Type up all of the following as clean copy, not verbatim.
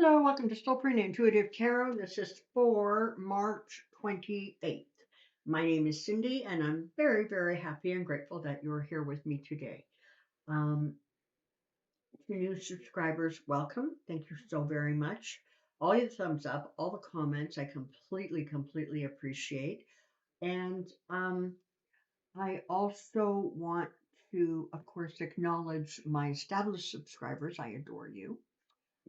Hello, welcome to Soulprint Intuitive Tarot. This is for March 28th. My name is Cindy, and I'm very, very happy and grateful that you're here with me today. Um, to new subscribers, welcome. Thank you so very much. All your thumbs up, all the comments, I completely appreciate. And I also want to, of course, acknowledge my established subscribers. I adore you.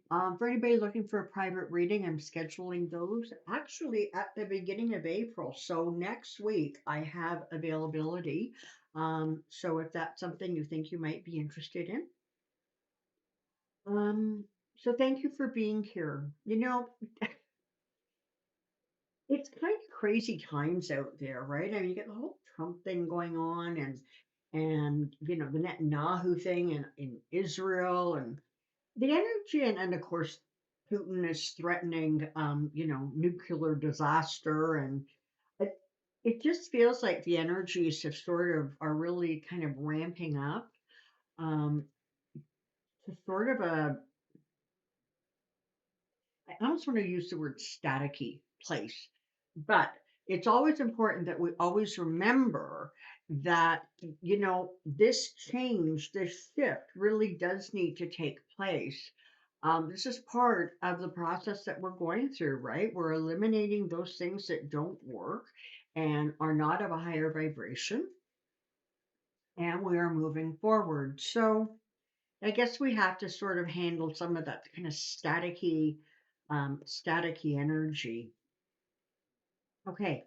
For anybody looking for a private reading, I'm scheduling those actually at the beginning of April. So next week I have availability. So if that's something you think you might be interested in. Um, so thank you for being here. It's kind of crazy times out there, right? I mean, you get the whole Trump thing going on and the Netanyahu thing in Israel and the energy and of course Putin is threatening nuclear disaster and it, it just feels like the energies have sort of are really kind of ramping up um, to sort of a I almost want to use the word staticky place, but it's always important that we always remember that, this change, this shift really does need to take place. This is part of the process that we're going through, right? We're eliminating those things that don't work and are not of a higher vibration, and we are moving forward. So, I guess we have to sort of handle some of that kind of staticky energy. Okay,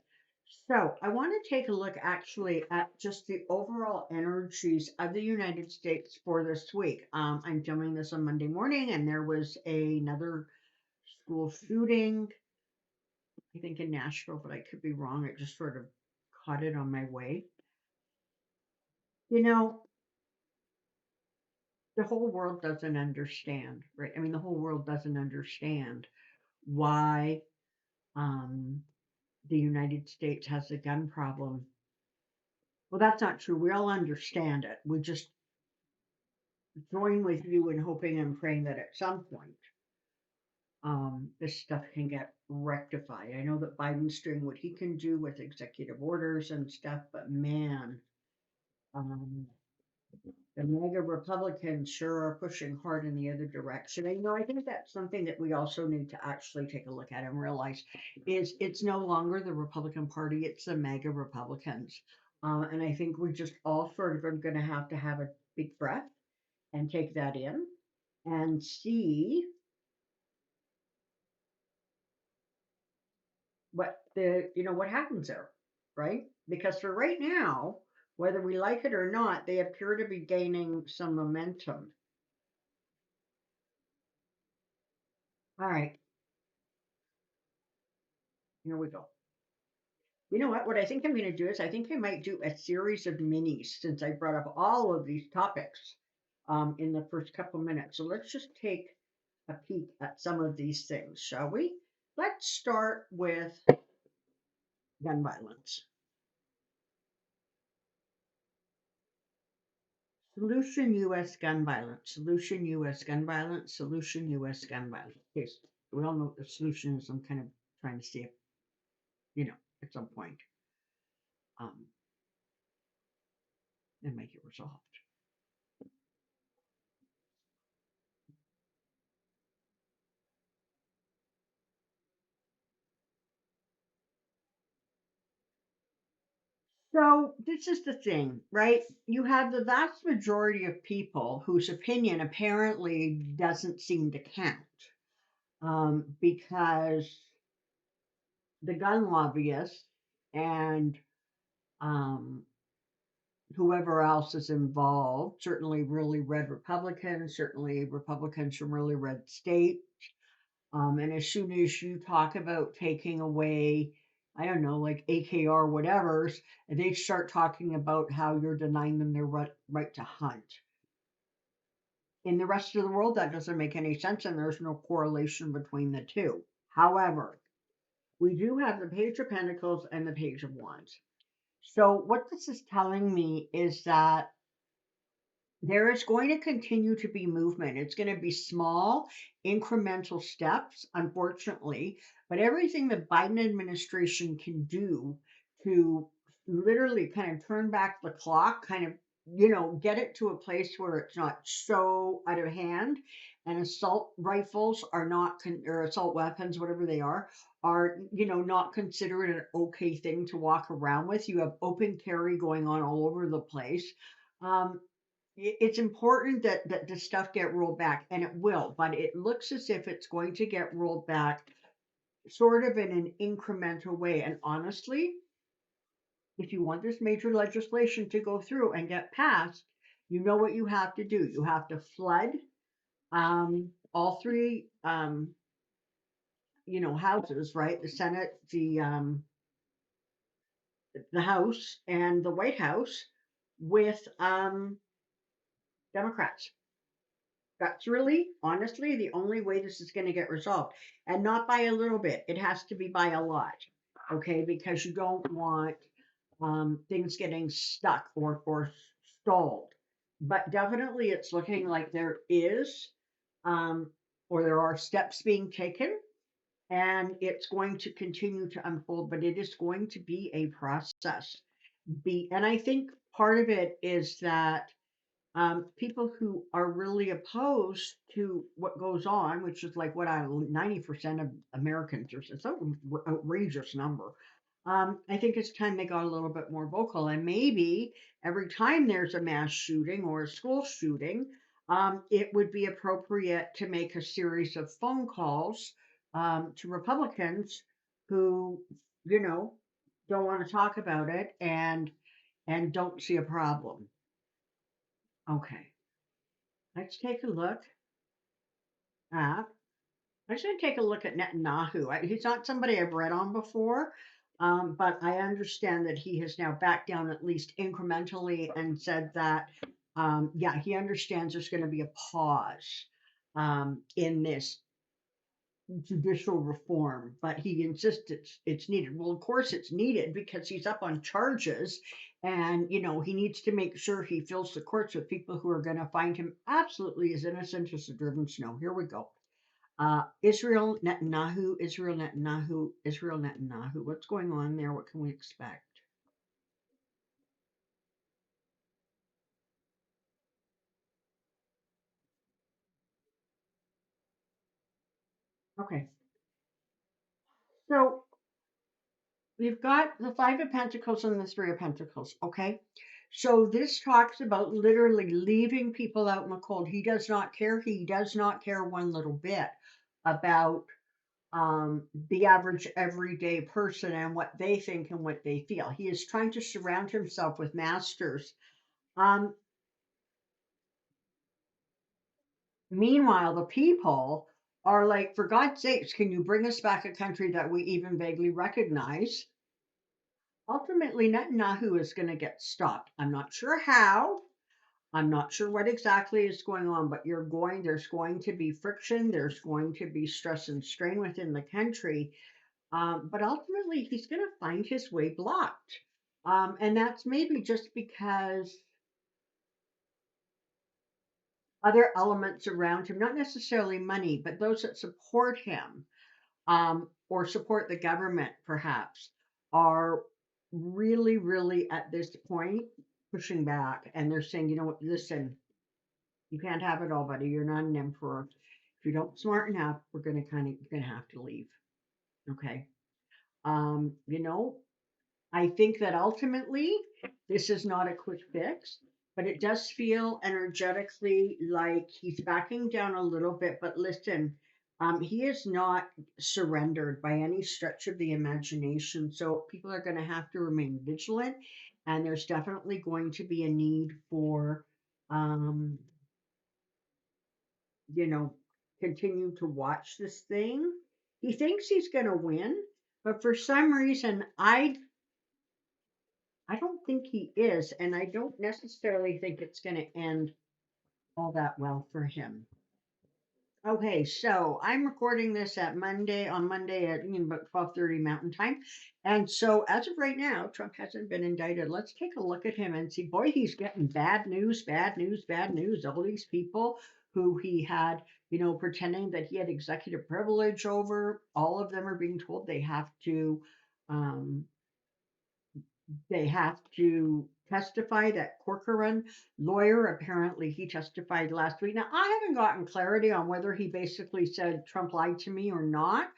so I want to take a look actually at just the overall energies of the United States for this week. I'm filming this on Monday morning, and there was another school shooting, I think in Nashville, but I could be wrong. It just sort of caught it on my way. You know, the whole world doesn't understand, right? I mean, the whole world doesn't understand why um, the United States has a gun problem. Well, that's not true. We all understand it. We just join with you in hoping and praying that at some point this stuff can get rectified. I know that Biden's doing what he can do with executive orders and stuff, but man, um, the mega Republicans sure are pushing hard in the other direction. And, I think that's something that we also need to actually take a look at and realize is it's no longer the Republican Party, it's the mega Republicans. And I think we just all sort of are going to have a big breath and take that in and see what happens there, right? Because for right now, whether we like it or not, they appear to be gaining some momentum. All right, here we go. You know what? What I think I'm going to do is I think I might do a series of minis since I brought up all of these topics in the first couple minutes. So let's just take a peek at some of these things, shall we? Let's start with gun violence. Solution U.S. gun violence. Solution U.S. gun violence. Solution U.S. gun violence. Okay, so we all know what the solution is. I'm kind of trying to see if, at some point, um, and make it resolved. So this is the thing, right? You have the vast majority of people whose opinion apparently doesn't seem to count, because the gun lobbyists and um, whoever else is involved, certainly really red Republicans, certainly Republicans from really red states. And as soon as you talk about taking away, I don't know, like AKR whatever's, and they start talking about how you're denying them their right to hunt. In the rest of the world, that doesn't make any sense, and there's no correlation between the two. However, we do have the Page of Pentacles and the Page of Wands. So what this is telling me is that there is going to continue to be movement. It's going to be small, incremental steps, unfortunately, but everything the Biden administration can do to literally kind of turn back the clock, kind of, get it to a place where it's not so out of hand, and assault rifles are not, or assault weapons, whatever they are, not considered an okay thing to walk around with. You have open carry going on all over the place. Um, it's important that the stuff get rolled back, and it will, but it looks as if it's going to get rolled back sort of in an incremental way. And honestly, if you want this major legislation to go through and get passed, you know what you have to do. You have to flood all three houses, right? The Senate, the House, and the White House with Democrats. That's really, honestly, the only way this is going to get resolved. And not by a little bit. It has to be by a lot. Okay, because you don't want things getting stuck or stalled. But definitely, it's looking like there is, um, or there are steps being taken, and it's going to continue to unfold. But it is going to be a process. And I think part of it is that people who are really opposed to what goes on, which is like what 90% of Americans, or some outrageous number. I think it's time they got a little bit more vocal, and maybe every time there's a mass shooting or a school shooting, it would be appropriate to make a series of phone calls to Republicans who, you know, don't want to talk about it and don't see a problem. Okay. Let's take a look at. I should take a look at Netanyahu. He's not somebody I've read on before, but I understand that he has now backed down at least incrementally and said that, yeah, he understands there's going to be a pause in this judicial reform, but he insists it's needed. Well, of course it's needed because he's up on charges, and he needs to make sure he fills the courts with people who are going to find him absolutely as innocent as the driven snow. Here we go. Israel Netanyahu, Israel Netanyahu, Israel Netanyahu. What's going on there? What can we expect? Okay, so we've got the Five of Pentacles and the Three of Pentacles. Okay, so this talks about literally leaving people out in the cold. He does not care. He does not care one little bit about the average everyday person and what they think and what they feel. He is trying to surround himself with masters. Um, Meanwhile, the people are like, for God's sakes, can you bring us back a country that we even vaguely recognize? Ultimately, Netanyahu is going to get stopped. I'm not sure how. I'm not sure what exactly is going on, but there's going to be friction. There's going to be stress and strain within the country. But ultimately, he's going to find his way blocked. And that's maybe just because other elements around him, not necessarily money, but those that support him, or support the government, perhaps, are really, really at this point pushing back. And they're saying, you know what, listen, you can't have it all, buddy. You're not an emperor. If you don't smarten up, you're going to have to leave. Okay. Um, you know, I think that ultimately this is not a quick fix, but it does feel energetically like he's backing down a little bit. But listen, he is not surrendered by any stretch of the imagination. So people are going to have to remain vigilant, and there's definitely going to be a need for, um, you know, continue to watch this thing. He thinks he's going to win, but for some reason, I don't think he is, and I don't necessarily think it's going to end all that well for him. Okay, so I'm recording this on Monday at about 12:30 Mountain Time. And so as of right now, Trump hasn't been indicted. Let's take a look at him and see, boy, he's getting bad news, bad news, bad news. All these people who he had, pretending that he had executive privilege over, all of them are being told um, they have to testify. That Corcoran lawyer, apparently he testified last week. Now, I haven't gotten clarity on whether he basically said Trump lied to me or not,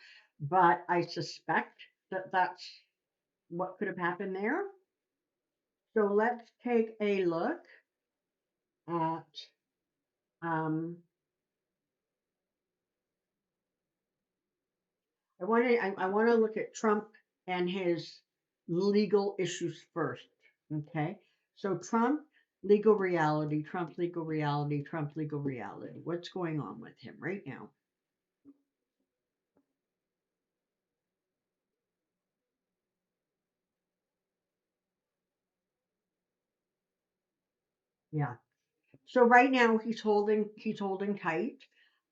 but I suspect that that's what could have happened there. So let's take a look at, um, I want to look at Trump and his legal issues first. Okay. So Trump legal reality, Trump legal reality, Trump legal reality. What's going on with him right now? Yeah. So right now he's holding tight.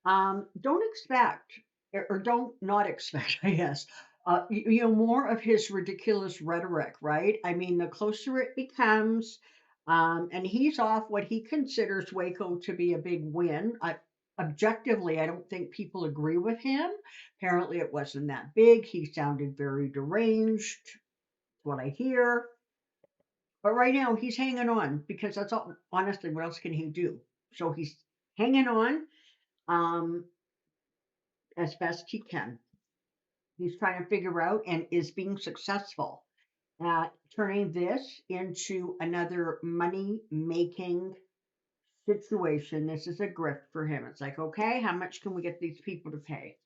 Don't expect or don't not expect, I guess. More of his ridiculous rhetoric, right? I mean, the closer it becomes, and he's off what he considers Waco to be a big win. Objectively, I don't think people agree with him. Apparently, it wasn't that big. He sounded very deranged. What I hear. But right now he's hanging on because that's all. Honestly, what else can he do? So he's hanging on um, as best he can. He's trying to figure out and is being successful at turning this into another money making situation. This is a grift for him. It's like, okay, how much can we get these people to pay?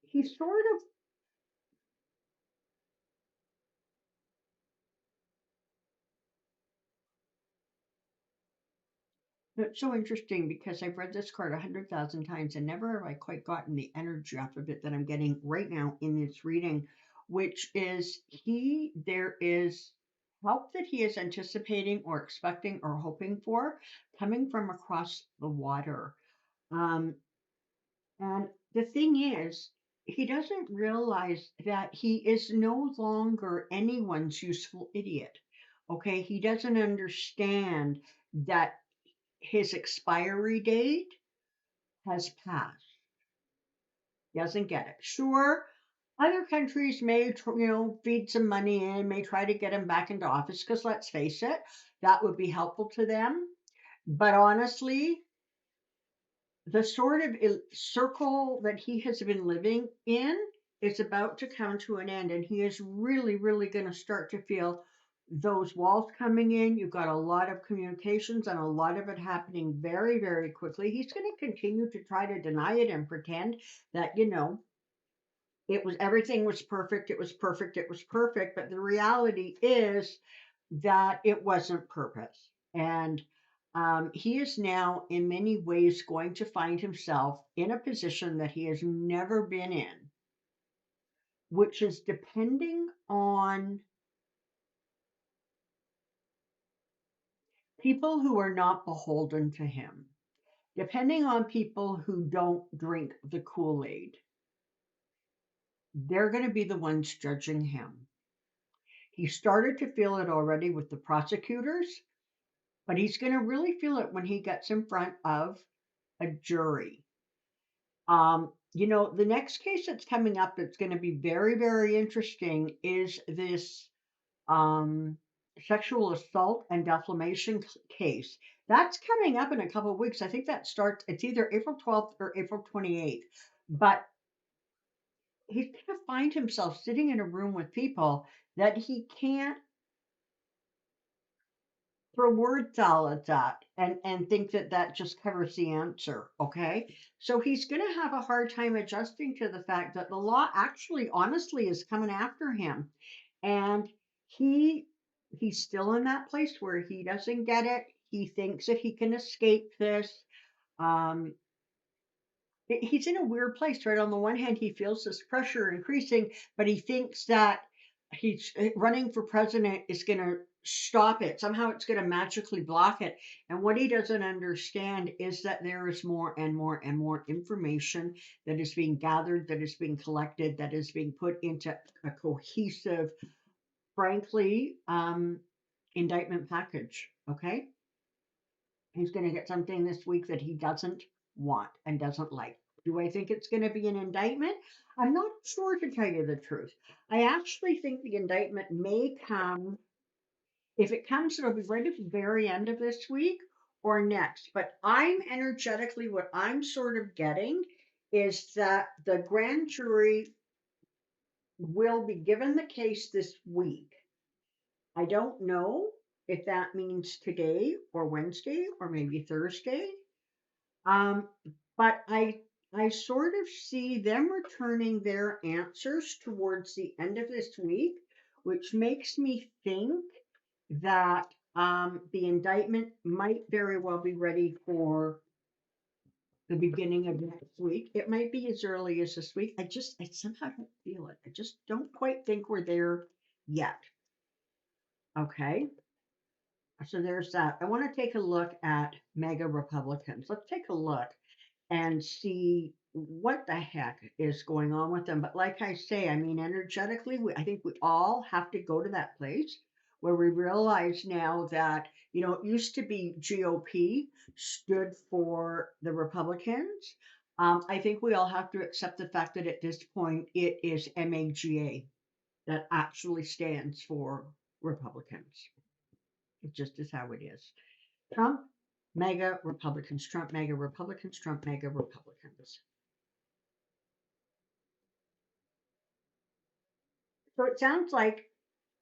He's sort of. It's so interesting because I've read this card 100,000 times and never have I quite gotten the energy off of it that I'm getting right now in this reading, which is there is help that he is anticipating or expecting or hoping for coming from across the water. Um, and the thing is, he doesn't realize that he is no longer anyone's useful idiot. Okay, he doesn't understand that his expiry date has passed. He doesn't get it. Sure, other countries may, feed some money in, may try to get him back into office because let's face it, that would be helpful to them. But honestly, the sort of circle that he has been living in is about to come to an end, and he is really, really going to start to feel those walls coming in. You've got a lot of communications and a lot of it happening very, very quickly. He's going to continue to try to deny it and pretend that, it was everything was perfect, it was perfect, it was perfect. But the reality is that it wasn't purpose. And he is now, in many ways, going to find himself in a position that he has never been in, which is depending on people who are not beholden to him, depending on people who don't drink the Kool Aid. They're going to be the ones judging him. He started to feel it already with the prosecutors, but he's going to really feel it when he gets in front of a jury. The next case that's coming up that's going to be very, very interesting is this um, sexual assault and defamation case. That's coming up in a couple of weeks. I think that starts, it's either April 12th or April 28th. But he's going to find himself sitting in a room with people that he can't throw word salads at and think that that just covers the answer. Okay, so he's going to have a hard time adjusting to the fact that the law actually honestly is coming after him, and he he's still in that place where he doesn't get it. He thinks that he can escape this. um, he's in a weird place, right? On the one hand, he feels this pressure increasing, but he thinks that he's running for president is going to stop it. Somehow it's going to magically block it. And what he doesn't understand is that there is more and more and more information that is being gathered, that is being collected, that is being put into a cohesive, frankly, indictment package. Okay. He's going to get something this week that he doesn't want and doesn't like. Do I think it's going to be an indictment? I'm not sure, to tell you the truth. I actually think the indictment may come. If it comes, it'll be right at the very end of this week or next. But I'm energetically, what I'm sort of getting is that the grand jury will be given the case this week. I don't know if that means today or Wednesday or maybe Thursday. Um, but I sort of see them returning their answers towards the end of this week, which makes me think that the indictment might very well be ready for the beginning of next week. It might be as early as this week. I somehow don't feel it. I just don't quite think we're there yet. Okay. So there's that. I want to take a look at mega Republicans. Let's take a look and see what the heck is going on with them. But like I say, I mean, energetically, I think we all have to go to that place where we realize now that, it used to be GOP stood for the Republicans. I think we all have to accept the fact that at this point it is MAGA that actually stands for Republicans. It just is how it is. Trump, mega Republicans, Trump, mega Republicans, Trump, mega Republicans. So it sounds like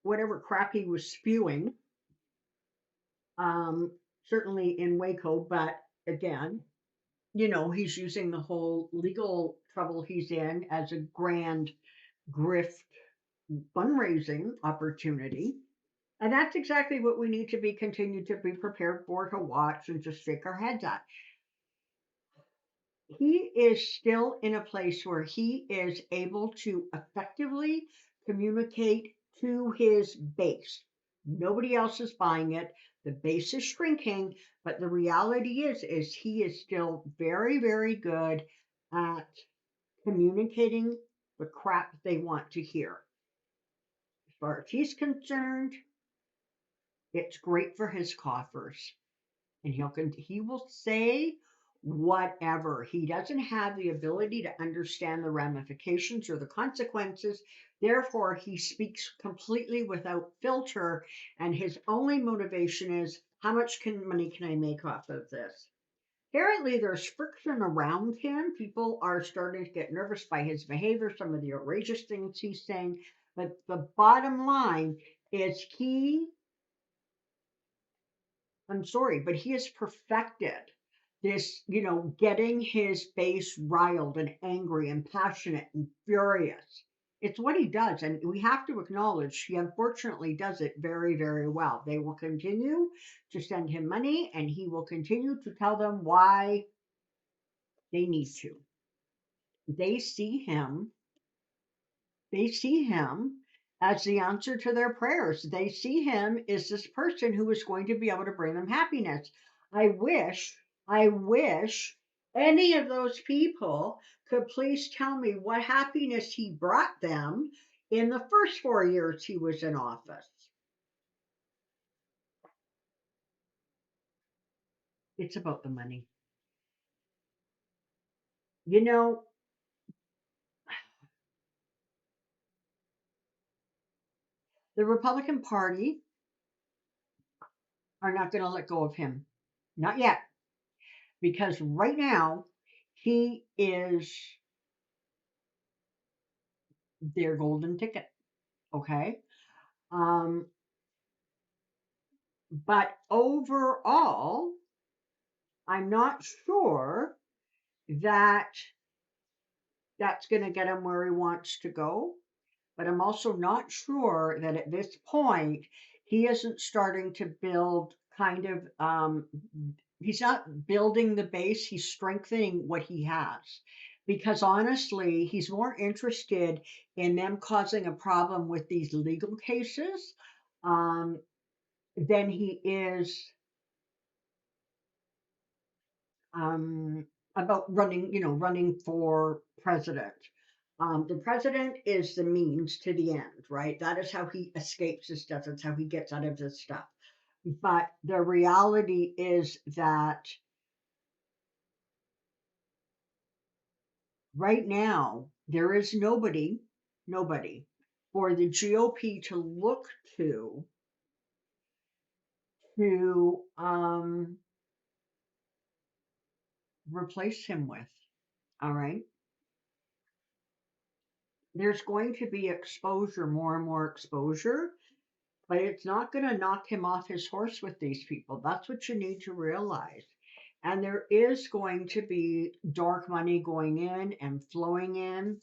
whatever crap he was spewing, um, certainly in Waco, but again, he's using the whole legal trouble he's in as a grand grift fundraising opportunity. And that's exactly what we need to be continue to be prepared for, to watch and just shake our heads at. He is still in a place where he is able to effectively communicate to his base. Nobody else is buying it. The base is shrinking, but the reality is he is still very, very good at communicating the crap they want to hear. As far as he's concerned, it's great for his coffers. And he will say whatever. He doesn't have the ability to understand the ramifications or the consequences. Therefore, he speaks completely without filter, and his only motivation is how much money can I make off of this? Apparently, there's friction around him. People are starting to get nervous by his behavior, some of the outrageous things he's saying. But the bottom line is I'm sorry, but he has perfected this, getting his base riled and angry and passionate and furious. It's what he does. And we have to acknowledge he unfortunately does it very, very well. They will continue to send him money and he will continue to tell them why they need to. They see him They see him as the answer to their prayers. They see him as this person who is going to be able to bring them happiness. I wish any of those people could please tell me what happiness he brought them in the first 4 years he was in office. It's about the money. You know, the Republican Party are not going to let go of him. Not yet. Because right now, he is their golden ticket. Okay. Um, but overall, I'm not sure that that's going to get him where he wants to go. But I'm also not sure that at this point he isn't starting to build he's not building the base, he's strengthening what he has. Because honestly, he's more interested in them causing a problem with these legal cases. Um, than he is um, about running for president. The president is the means to the end, right? That is how he escapes his stuff. That's how he gets out of this stuff. But the reality is that right now there is nobody for the GOP to look to replace him with. All right. There's going to be exposure, more and more exposure, but it's not going to knock him off his horse with these people. That's what you need to realize. And there is going to be dark money going in and flowing in,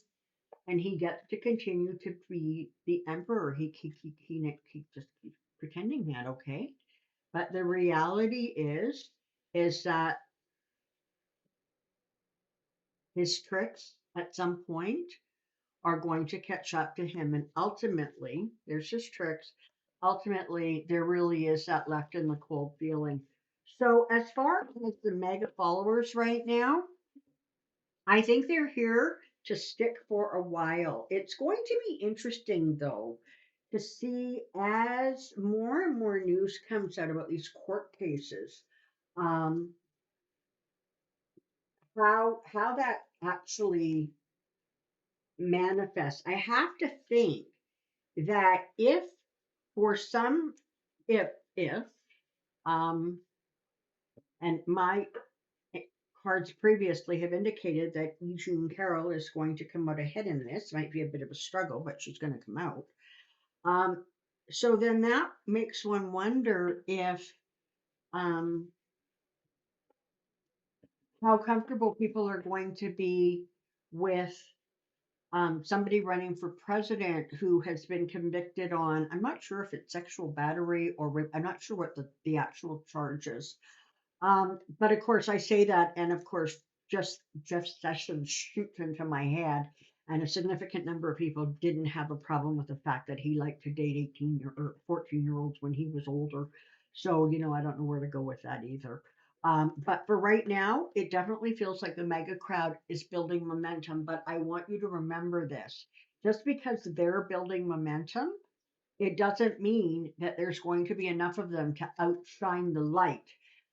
and he gets to continue to be the emperor. He just keeps pretending that, okay? But the reality is that his tricks at some point are going to catch up to him. And ultimately, there's just tricks. Ultimately, there really is that left in the cold feeling. So, as far as the mega followers right now, I think they're here to stick for a while. It's going to be interesting, though, to see as more and more news comes out about these court cases, um, how that actually manifests. I have to think that if for some if um and my cards previously have indicated that Eugene Carroll is going to come out ahead in this. Might be a bit of a struggle, but she's going to come out. um so then that makes one wonder if um how comfortable people are going to be with somebody running for president who has been convicted on, I'm not sure if it's sexual battery or rape. I'm not sure what the actual charge is. But of course, I say that, and of course, just Jeff Sessions shoots into my head, and a significant number of people didn't have a problem with the fact that he liked to date or 14-year-olds when he was older. So, I don't know where to go with that either. But for right now, it definitely feels like the mega crowd is building momentum. But I want you to remember this: just because they're building momentum, it doesn't mean that there's going to be enough of them to outshine the light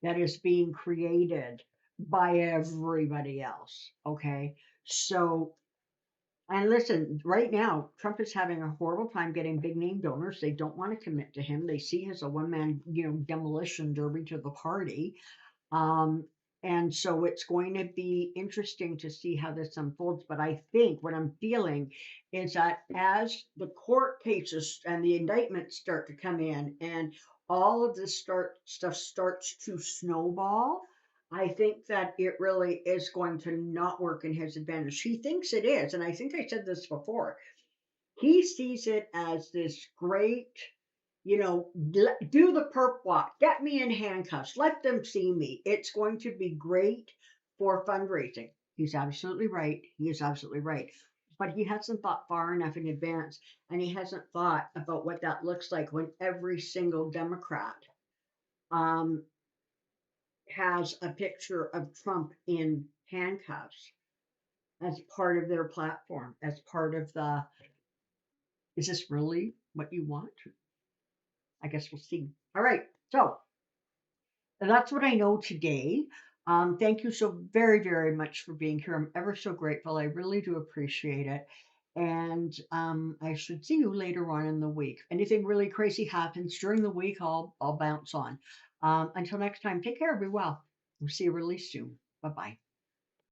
that is being created by everybody else. Okay. So, and listen, right now, Trump is having a horrible time getting big name donors. They don't want to commit to him. They see him as a one man, demolition derby to the party. Um, and so it's going to be interesting to see how this unfolds. But I think what I'm feeling is that as the court cases and the indictments start to come in and all of this stuff starts to snowball, I think that it really is going to not work in his advantage. He thinks it is. And I think I said this before. He sees it as this great, do the perp walk, get me in handcuffs, let them see me. It's going to be great for fundraising. He's absolutely right. He is absolutely right. But he hasn't thought far enough in advance, and he hasn't thought about what that looks like when every single Democrat um, has a picture of Trump in handcuffs as part of their platform, as part of is this really what you want? I guess we'll see. All right. So that's what I know today. Thank you so very, very much for being here. I'm ever so grateful. I really do appreciate it. And I should see you later on in the week. If anything really crazy happens during the week, I'll bounce on. Until next time, take care, be well. We'll see you really soon. Bye bye.